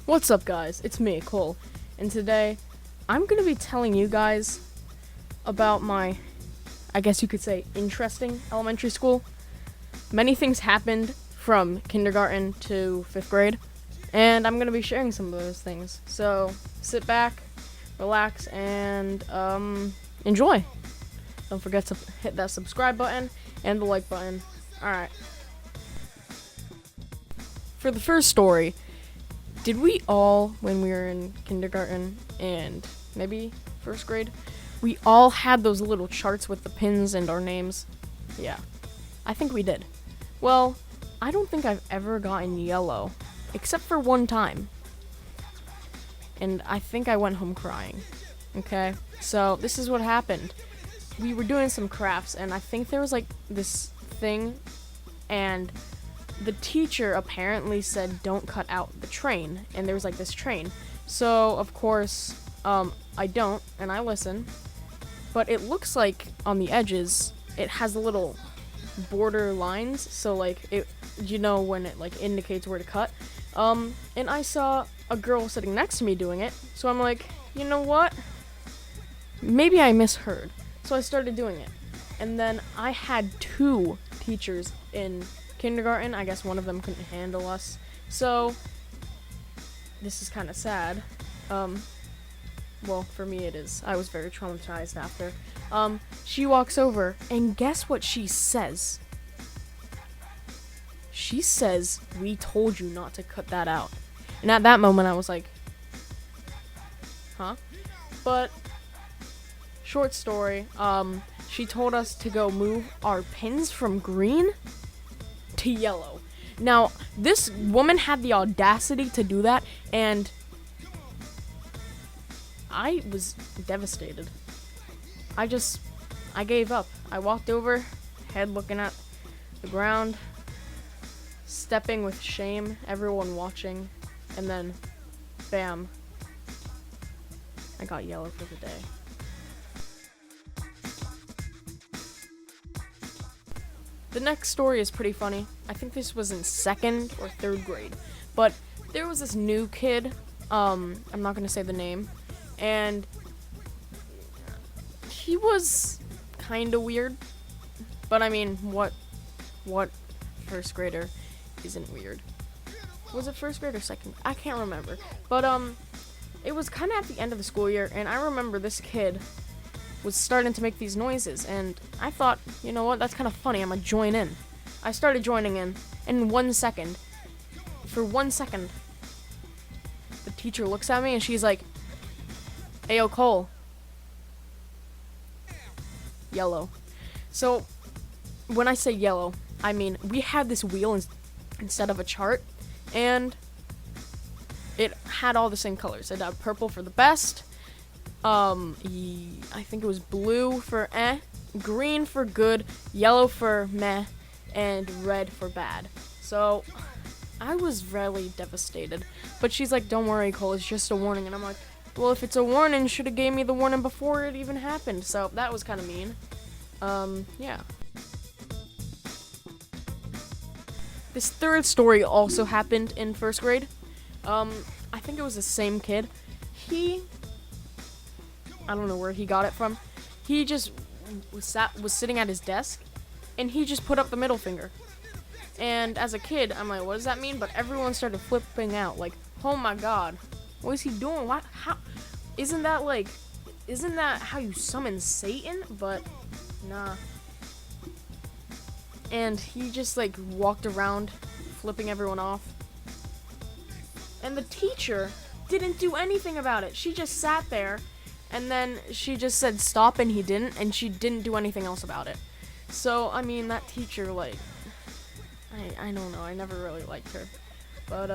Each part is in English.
What's up, guys? It's me, Cole, and today I'm gonna be telling you guys about my, I guess you could say, interesting elementary school. Many things happened from kindergarten to 5th grade, and I'm gonna be sharing some of those things. So sit back, relax, and enjoy. Don't forget to hit that subscribe button and the like button. Alright. For the first story, did we all, when we were in kindergarten and maybe 1st grade, we all had those little charts with the pins and our names? Yeah, I think we did. Well, I don't think I've ever gotten yellow, except for one time. And I think I went home crying. Okay, so this is what happened. We were doing some crafts, and I think there was like this thing, and the teacher apparently said don't cut out the train, and there was like this train. So of course I don't, and I listen, but it looks like on the edges it has the little border lines, so like it, you know, when it like indicates where to cut. And I saw a girl sitting next to me doing it, so I'm like, you know what, maybe I misheard. So I started doing it, and then I had 2 teachers in kindergarten. I guess one of them couldn't handle us, so this is kind of sad. Well, for me it is. I was very traumatized after. She walks over, and guess what she says? She says, "We told you not to cut that out." And at that moment I was like, huh? But short story, she told us to go move our pins from green to yellow. Now, this woman had the audacity to do that, and I was devastated. I gave up. I walked over, head looking at the ground, stepping with shame, everyone watching, and then, bam, I got yellow for the day. The next story is pretty funny. I think this was in 2nd or 3rd grade. But there was this new kid, I'm not gonna say the name, and he was kinda weird. But I mean, what 1st grader isn't weird? Was it 1st grade or 2nd? I can't remember. But it was kinda at the end of the school year, and I remember this kid was starting to make these noises, and I thought, you know what, that's kind of funny, I'm gonna join in. I started joining in, and in 1 second, for 1 second, the teacher looks at me and she's like, "Ayo, Cole." Yellow. So, when I say yellow, I mean, we had this wheel instead of a chart, and it had all the same colors. It had purple for the best, I think it was blue for green for good, yellow for meh, and red for bad. So I was really devastated. But she's like, "Don't worry, Cole, it's just a warning." And I'm like, well, if it's a warning, should have gave me the warning before it even happened. So that was kind of mean. Yeah. This 3rd story also happened in 1st grade. I think it was the same kid. I don't know where he got it from. He just was sitting at his desk, and he just put up the middle finger. And as a kid, I'm like, what does that mean? But everyone started flipping out, like, oh my god, what is he doing? What? How? Isn't that how you summon Satan? But nah. And he just like walked around, flipping everyone off. And the teacher didn't do anything about it. She just sat there, and then she just said stop, and he didn't, and she didn't do anything else about it. So, I mean, that teacher, like, I don't know, I never really liked her. But,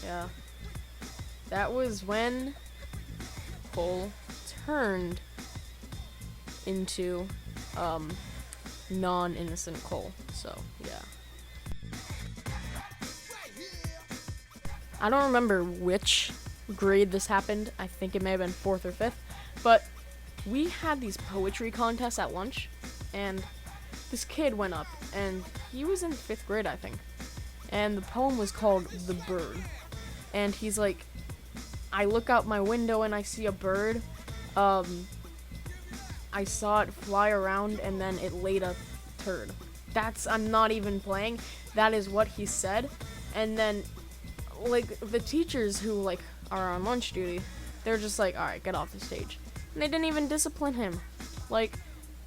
yeah. That was when Cole turned into, non-innocent Cole. So, yeah. I don't remember which grade this happened. I think it may have been 4th or 5th. But we had these poetry contests at lunch, and this kid went up, and he was in 5th grade, I think. and the poem was called The Bird. And he's like, I look out my window and I see a bird. I saw it fly around and then it laid a turd. I'm not even playing. That is what he said. And then, like, the teachers who, like, are on lunch duty, they're just like, alright, get off the stage. And they didn't even discipline him. Like,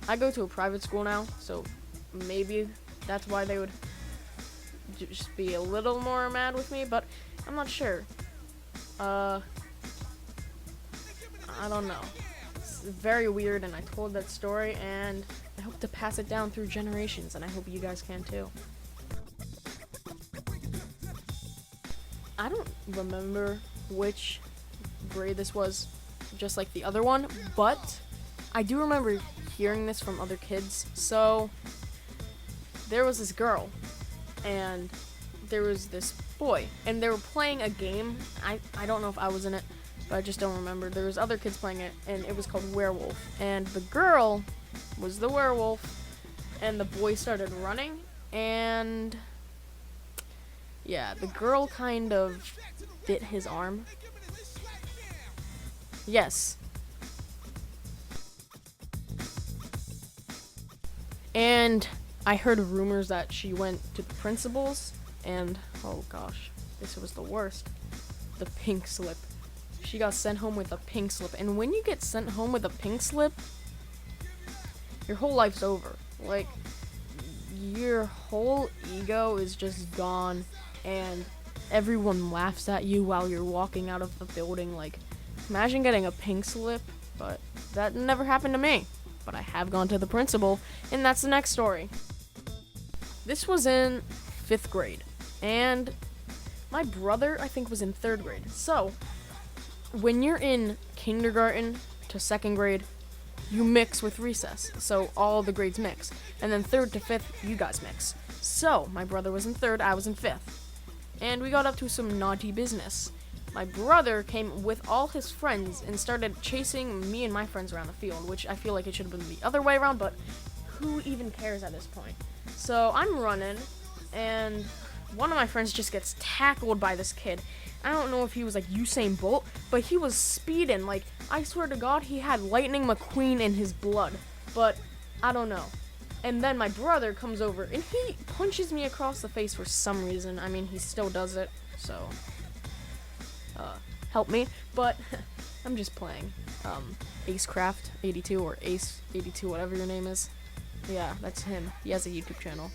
I go to a private school now, so maybe that's why they would just be a little more mad with me, but I'm not sure. I don't know. It's very weird, and I told that story, and I hope to pass it down through generations, and I hope you guys can too. I don't remember which grade this was, just like the other one, but I do remember hearing this from other kids. So there was this girl and there was this boy, and they were playing a game. I don't know if I was in it, but I just don't remember. There was other kids playing it, and it was called Werewolf, and the girl was the werewolf, and the boy started running, and yeah, the girl kind of bit his arm. Yes. And I heard rumors that she went to the principal's, and oh gosh, this was the worst. The pink slip. She got sent home with a pink slip, and when you get sent home with a pink slip, your whole life's over. Like, your whole ego is just gone, and everyone laughs at you while you're walking out of the building. Like, imagine getting a pink slip, but that never happened to me. But I have gone to the principal, and that's the next story. This was in 5th grade, and my brother, I think, was in 3rd grade. So, when you're in kindergarten to 2nd grade, you mix with recess. So, all the grades mix. And then 3rd to 5th, you guys mix. So, my brother was in 3rd, I was in 5th. And we got up to some naughty business. My brother came with all his friends and started chasing me and my friends around the field, which I feel like it should have been the other way around, but who even cares at this point? So I'm running, and one of my friends just gets tackled by this kid. I don't know if he was like Usain Bolt, but he was speeding. Like, I swear to God, he had Lightning McQueen in his blood, but I don't know. And then my brother comes over, and he punches me across the face for some reason. I mean, he still does it, so help me, but I'm just playing. Acecraft 82 or Ace 82, whatever your name is. Yeah, that's him. He has a YouTube channel.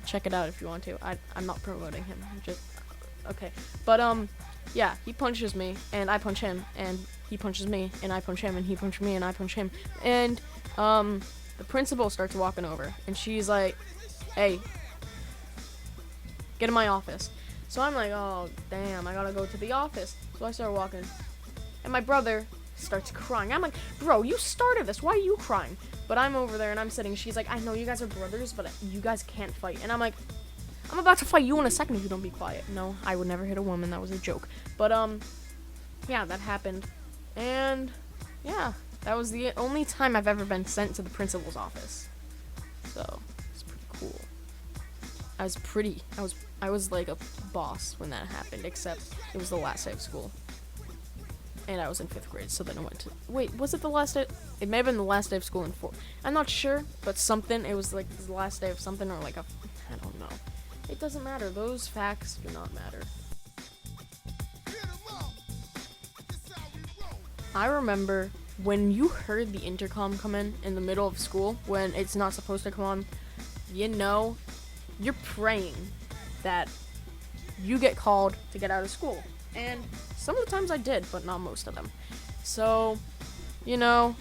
Check it out if you want to. I'm not promoting him. Okay. But yeah, he punches me and I punch him, and he punches me and I punch him, and he punches me and I punch him. And the principal starts walking over, and she's like, "Hey, get in my office." So I'm like, oh, damn, I gotta go to the office. So I start walking, and my brother starts crying. I'm like, bro, you started this. Why are you crying? But I'm over there, and I'm sitting. She's like, I know you guys are brothers, but you guys can't fight. And I'm like, I'm about to fight you in a second if you don't be quiet. No, I would never hit a woman. That was a joke. But, yeah, that happened. And, yeah, that was the only time I've ever been sent to the principal's office. So, it's pretty cool. I was like a boss when that happened, except it was the last day of school. And I was in 5th grade, so then I went to... Wait, was it the last day? It may have been the last day of school in 4th. I'm not sure, but something. It was like the last day of something, or like a... I don't know. It doesn't matter. Those facts do not matter. I remember when you heard the intercom come in the middle of school, when it's not supposed to come on, you know, you're praying that you get called to get out of school. And some of the times I did, but not most of them. So, you know,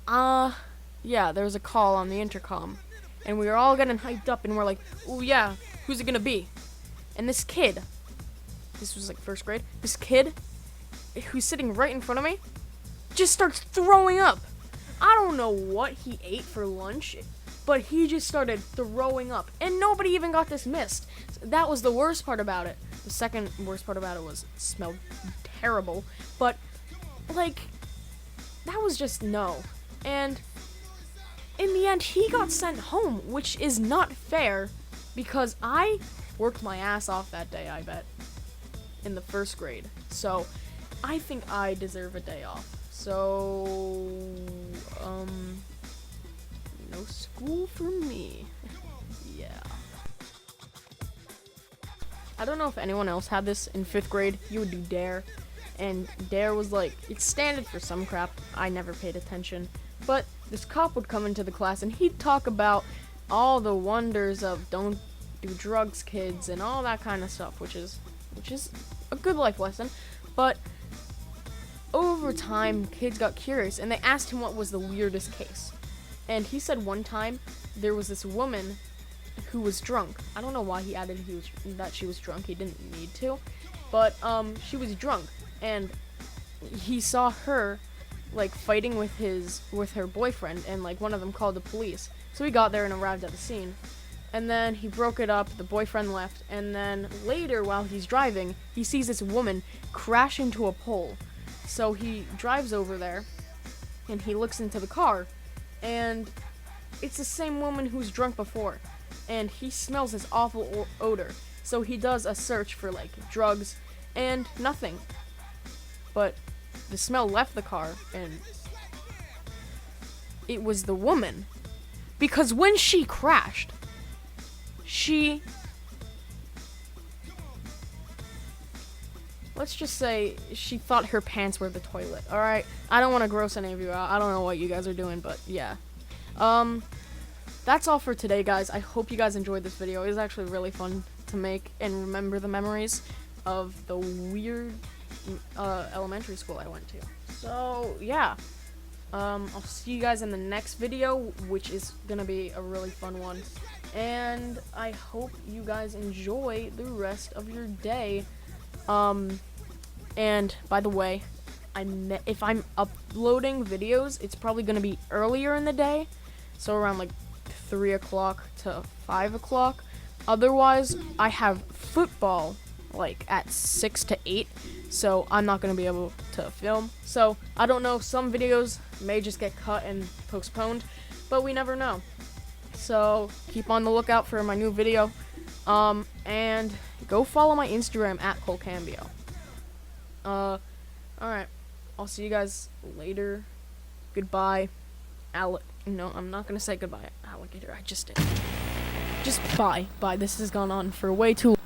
yeah, there was a call on the intercom, and we were all getting hyped up, and we're like, oh yeah, who's it gonna be? And this kid, this was like 1st grade, this kid who's sitting right in front of me just starts throwing up. I don't know what he ate for lunch, but he just started throwing up, and nobody even got dismissed. That was the worst part about it. The second worst part about it was it smelled terrible, but, like, that was just no. And in the end, he got sent home, which is not fair, because I worked my ass off that day, I bet, in the first grade. So I think I deserve a day off. So, no school for me. Yeah. I don't know if anyone else had this in 5th grade. You would do DARE. And DARE was like, it's standard for some crap. I never paid attention. But this cop would come into the class and he'd talk about all the wonders of don't do drugs, kids, and all that kind of stuff, which is a good life lesson. But over time, kids got curious and they asked him what was the weirdest case. And he said one time there was this woman who was drunk. I don't know why he added that she was drunk. He didn't need to. But she was drunk and he saw her like fighting with her boyfriend, and like one of them called the police. So he got there and arrived at the scene. And then he broke it up, the boyfriend left, and then later while he's driving, he sees this woman crash into a pole. So he drives over there and he looks into the car, and it's the same woman who's drunk before, and he smells this awful odor. So he does a search for like drugs and nothing. But the smell left the car and it was the woman. Because when she crashed, let's just say she thought her pants were the toilet. Alright? I don't want to gross any of you out. I don't know what you guys are doing, but yeah. That's all for today, guys. I hope you guys enjoyed this video. It was actually really fun to make and remember the memories of the weird elementary school I went to. So, yeah. I'll see you guys in the next video, which is gonna be a really fun one. And I hope you guys enjoy the rest of your day. And by the way, if I'm uploading videos, it's probably gonna be earlier in the day, so around like 3 o'clock to 5 o'clock. Otherwise, I have football like at 6 to 8, so I'm not gonna be able to film. So I don't know, some videos may just get cut and postponed, but we never know. So keep on the lookout for my new video, and go follow my Instagram at ColeCambio. Alright, I'll see you guys later. Goodbye. No, I'm not gonna say goodbye, alligator. I just did. Just bye. Bye. This has gone on for way too long.